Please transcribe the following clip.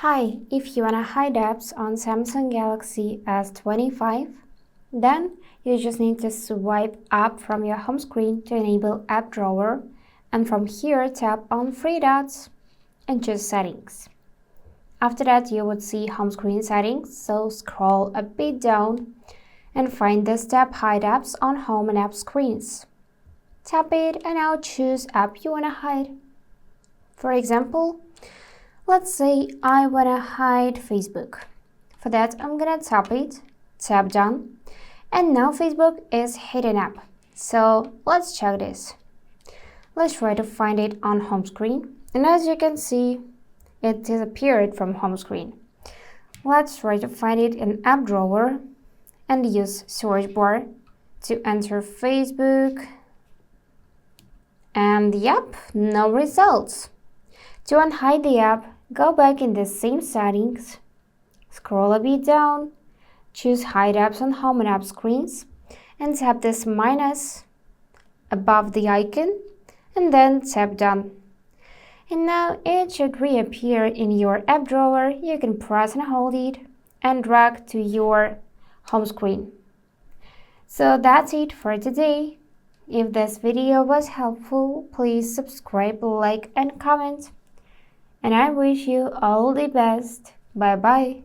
Hi, if you wanna hide apps on Samsung Galaxy S25, then you just need to swipe up from your home screen to enable App Drawer, and from here tap on three dots and choose Settings. After that, you would see home screen settings, so scroll a bit down and find this tab Hide Apps on Home and App screens. Tap it and now choose app you wanna hide. For example, let's say I wanna hide Facebook. For that, I'm gonna tap it, tap done, and now Facebook is hidden app. So let's check this. Let's try to find it on home screen, and as you can see, it disappeared from home screen. Let's try to find it in App Drawer and use search bar to enter Facebook, and yep, no results. To unhide the app, go back in the same settings, scroll a bit down, choose Hide Apps on Home and App screens, and tap this minus above the icon, and then tap Done. And now it should reappear in your app drawer. You can press and hold it and drag to your home screen. So that's it for today. If this video was helpful, please subscribe, like, and comment. And I wish you all the best. Bye bye.